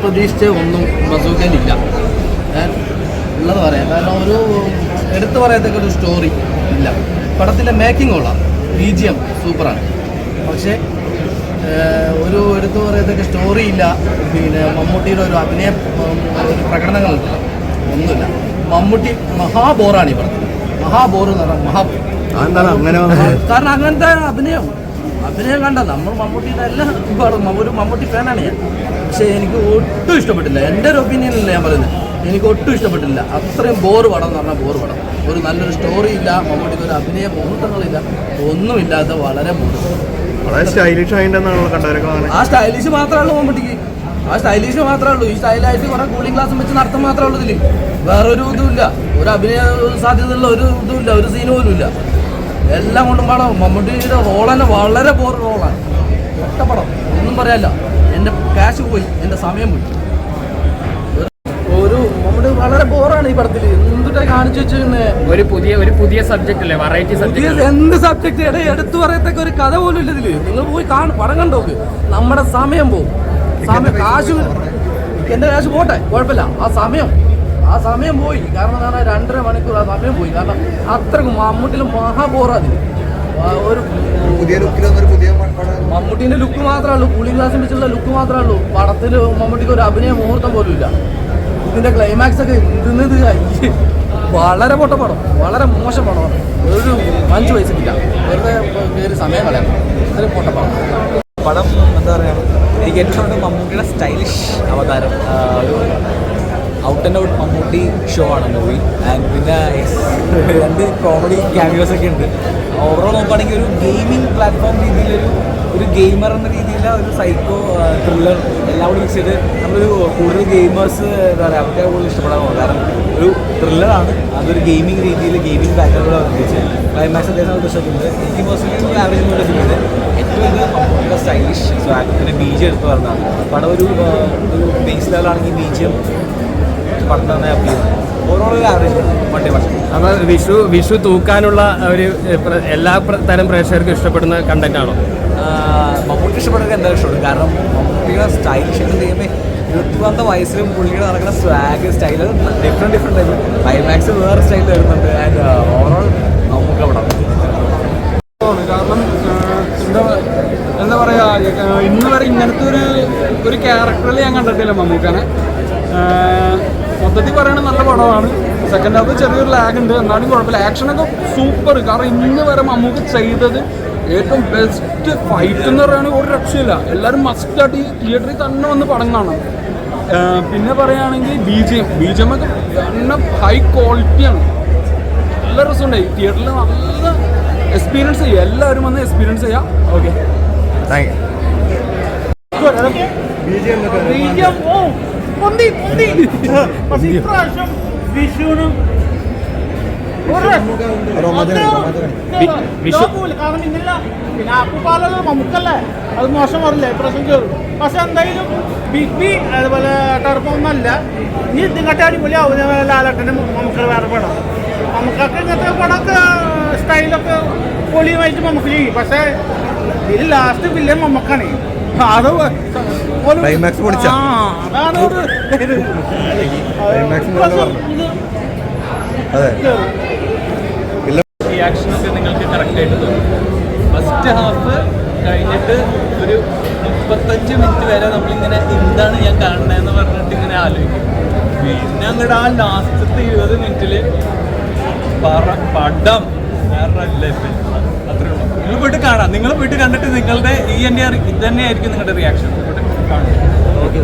പ്രതീക്ഷിച്ച ഒന്നും ബസൂക്കയിലില്ല. ഉള്ളത് പറയാം. കാരണം ഒരു എടുത്തു പറയത്തക്ക ഒരു സ്റ്റോറി ഇല്ല. പടത്തിൻ്റെ മേക്കിംഗ് കൊള്ളാം, BGM സൂപ്പറാണ്. പക്ഷേ ഒരു എടുത്തു പറയത്തക്ക സ്റ്റോറി ഇല്ല. പിന്നെ മമ്മൂട്ടിയുടെ ഒരു ഒരു പ്രകടനങ്ങളുണ്ട്, ഒന്നുമില്ല. മമ്മൂട്ടി മഹാബോറാണ് ഈ പടത്തിൽ. മഹാബോറ് എന്ന് പറഞ്ഞാൽ അങ്ങനെ കാരണം അങ്ങനത്തെ അഭിനയം കണ്ട നമ്മൾ മമ്മൂട്ടിയുടെ എല്ലാം ഒരു മമ്മൂട്ടി ഫാനാണ് ഞാൻ. പക്ഷേ എനിക്ക് ഒട്ടും ഇഷ്ടപ്പെട്ടില്ല. എൻ്റെ ഒരു ഒപ്പീനിയനില്ല ഞാൻ പറയുന്നത്. എനിക്ക് ഒട്ടും ഇഷ്ടപ്പെട്ടില്ല. അത്രയും ബോറ് പടം എന്ന് പറഞ്ഞാൽ ബോറ് പടം. ഒരു നല്ലൊരു സ്റ്റോറി ഇല്ല, മമ്മൂട്ടിക്ക് ഒരു അഭിനയ മുഹൂർത്തങ്ങളില്ല, ഒന്നുമില്ലാത്ത വളരെ ബോറ്. ആ സ്റ്റൈലിഷ് മാത്രമേ ഉള്ളൂ മമ്മൂട്ടിക്ക്. ആ സ്റ്റൈലിഷ് മാത്രമേ ഉള്ളൂ. ഈ സ്റ്റൈലായിട്ട് കുറേ കൂളിംഗ് ഗ്ലാസും വെച്ച് നടത്താൻ മാത്രമേ ഉള്ളൂ ഇതിൽ. വേറൊരു ഇതുമില്ല, ഒരു അഭിനയ സാധ്യതയുള്ള ഒരു ഇതുമില്ല, ഒരു സീന് പോലും ഇല്ല. എല്ലാം കൊണ്ടും പടം മമ്മൂട്ടിയുടെ റോൾ തന്നെ വളരെ ബോറ് റോളാണ്. ഒറ്റ പടം ഒന്നും പറയാനില്ല. എൻ്റെ ക്യാഷ് പോയി, എൻ്റെ സമയം പോയി. ഒരു മമ്മൂട്ടി വളരെ ബോറാണ് ഈ പടത്തിൽ. എന്തിട്ടാ കാണിച്ചു വെച്ചിരുന്നത്? ഒരു പുതിയ സബ്ജക്റ്റ് അല്ലേ, വെറൈറ്റി സബ്ജക്ട്. എന്ത് സബ്ജക്ട് എടുത്തു പറയത്തക്ക ഒരു കഥ പോലും ഇല്ല ഇതില്. നിങ്ങൾ പോയി പടം കണ്ടോക്ക്. നമ്മുടെ സമയം പോകും. കാശ് എൻ്റെ കാശ് പോട്ടെ, കുഴപ്പമില്ല. ആ സമയം പോയി. കാരണം എന്താണ്, 2.5 മണിക്കൂർ ആ സമയം പോയി. കാരണം അത്രക്കും മമ്മൂട്ടിയിലും മഹാബോറാണ്. ഒരു മമ്മൂട്ടിന്റെ ലുക്ക് മാത്രമേ ഉള്ളൂ, കൂളിംഗ് ഗ്ലാസ് വെച്ചുള്ള ലുക്ക് മാത്രമേ ഉള്ളൂ. പടത്തിൽ മമ്മൂട്ടിക്ക് ഒരു അഭിനയ മുഹൂർത്തം പോലും ഇല്ല. ഇതിന്റെ ക്ലൈമാക്സ് ഒക്കെ ഇത് വളരെ പൊട്ട പടം, വളരെ മോശം പടമാണ്. ഒരു 5 വയസ്സില്ല, വെറുതെ കയറി സമയം കളയാം. ഇത്രയും പൊട്ട പടം എന്താ പറയുക, എനിക്ക് ഏറ്റവും ഇഷ്ടപ്പെട്ട മമ്മൂട്ടിയുടെ സ്റ്റൈലിഷ് അവതാരം. ഒരു out and out Mammootty show ആണ് മൂവി. ആൻഡ് പിന്നെ 2 കോമഡി ക്യാമിയോസ് ഒക്കെ ഉണ്ട്. ഓവറോൾ നോക്കുകയാണെങ്കിൽ ഒരു ഗെയിമിംഗ് പ്ലാറ്റ്ഫോം രീതിയിലൊരു ഗെയിമർ എന്ന രീതിയിൽ ഒരു സൈക്കോ ത്രില്ലർ എല്ലാം കൂടി മിക്സ് ചെയ്ത് നമ്മളൊരു കൂടുതൽ ഗെയിമേഴ്സ് എന്താ പറയുക അവർക്ക് കൂടുതൽ ഇഷ്ടപ്പെടാൻ പോകും. കാരണം ഒരു ത്രില്ലറാണ്, അതൊരു ഗെയിമിംഗ് രീതിയിൽ ഗെയിമിംഗ് പാറ്റേണിലൂടെ അവതരിപ്പിച്ച് ക്ലൈമാക്സ് അദ്ദേഹം ഉദ്ദേശിക്കുന്നത്. എനിക്ക് പേഴ്സണലി ഒരു ആവറേജ് മൂവി ഫിലിമിന് ഏറ്റവും ഇത് മമ്മൂട്ടിയുടെ സ്റ്റൈലിഷ് പിന്നെ BGM എടുത്ത് പറഞ്ഞതാണ്. പടം ഒരു ബേസ് ലെവലാണെങ്കിൽ BGM പടം തന്നെ അപ്ലൈ ഓവറോൾ ഒരു ആവറേജ് മറ്റേ പക്ഷേ. അപ്പോൾ വിഷു തൂക്കാനുള്ള ഒരു എല്ലാ തരം പ്രേക്ഷകർക്കും ഇഷ്ടപ്പെടുന്ന കണ്ടന്റ് ആണോ? മമ്മൂട്ടി ഇഷ്ടപ്പെട്ടവർക്ക് എന്തായാലും ഇഷ്ടപ്പെടും. കാരണം മമ്മൂട്ടിയുടെ സ്റ്റൈലിഷ് എന്ന് ചെയ്യുമ്പോൾ 21 വയസ്സിലും പുള്ളിയുടെ നടക്കുന്ന swag style different type. Climax വേറെ സ്റ്റൈൽ വരുന്നുണ്ട്. ആൻഡ് ഓവറോൾ മമ്മൂക്ക പടം. കാരണം എന്താ പറയുക, ഇന്ന് വരെ ഇങ്ങനത്തെ ഒരു ക്യാരക്ടറിൽ ഞാൻ കണ്ടിട്ടില്ല മമ്മൂക്കനെ. മൊത്തത്തിൽ പറയുന്നത് നല്ല പടമാണ്. സെക്കൻഡ് ഹാഫ് ചെറിയൊരു ലാഗ് ഉണ്ട്, എന്നാലും കുഴപ്പമില്ല. ആക്ഷനൊക്കെ സൂപ്പർ. കാരണം ഇന്ന് വരെ മമ്മൂക്ക ചെയ്തത് ഏറ്റവും ബെസ്റ്റ് ഫൈറ്റ് എന്ന് പറയുകയാണെങ്കിൽ ഒരു രക്ഷയില്ല. എല്ലാവരും മസ്റ്റായിട്ട് ഈ തിയേറ്ററിൽ തന്നെ വന്ന് പടം കാണണം. പിന്നെ പറയുകയാണെങ്കിൽ BGM ഒക്കെ നല്ല ഹൈ ക്വാളിറ്റിയാണ്. നല്ല രസമുണ്ടായി. തിയേറ്ററിൽ നല്ല എക്സ്പീരിയൻസ് ചെയ്യുക. എല്ലാവരും വന്ന് എക്സ്പീരിയൻസ് ചെയ്യാം. Okay, thank you. വിഷുവിനും കാരണം ഇന്നില്ല. പിന്നെ ആക്കുപാലല്ലോ നമുക്കല്ലേ, അത് മോശം വരില്ല, ഇപ്രാവശ്യം കയറും. പക്ഷെ എന്തായാലും ബിഗ് ബി അതുപോലെ ടർപ്പൊന്നല്ല. ഇനി ഇതിങ്ങോട്ട് അടിപൊളിയാവും. ലാലേട്ടൻ്റെ നമുക്ക് വേറെ പടം. നമുക്കൊക്കെ ഇങ്ങനത്തെ പടമൊക്കെ സ്റ്റൈലൊക്കെ പൊളിയുമായിട്ട് നമുക്ക് ചെയ്യും. പക്ഷേ ഇതിൽ ലാസ്റ്റ് വില്ലൻ നമുക്കാണ്. അത് അതാണ് റിയാക്ഷനൊക്കെ നിങ്ങൾക്ക് കറക്റ്റായിട്ട് തോന്നും. ഫസ്റ്റ് ഹാഫ് കഴിഞ്ഞിട്ട് ഒരു 35 മിനിറ്റ് വരെ നമ്മളിങ്ങനെ എന്താണ് ഞാൻ കാണണതെന്ന് പറഞ്ഞിട്ട് ഇങ്ങനെ ആലോചിക്കും. പിന്നെ അങ്ങോട്ട് ആ ലാസ്റ്റത്തെ 20 മിനിറ്റിൽ പടം വേറെ ലെവൽ. അത്രേ ഉള്ളൂ. നിങ്ങൾ പോയിട്ട് കാണാം. നിങ്ങൾ പോയിട്ട് കണ്ടിട്ട് നിങ്ങളുടെ ഇത് തന്നെയായിരിക്കും നിങ്ങളുടെ റിയാക്ഷൻ. ഓക്കെ.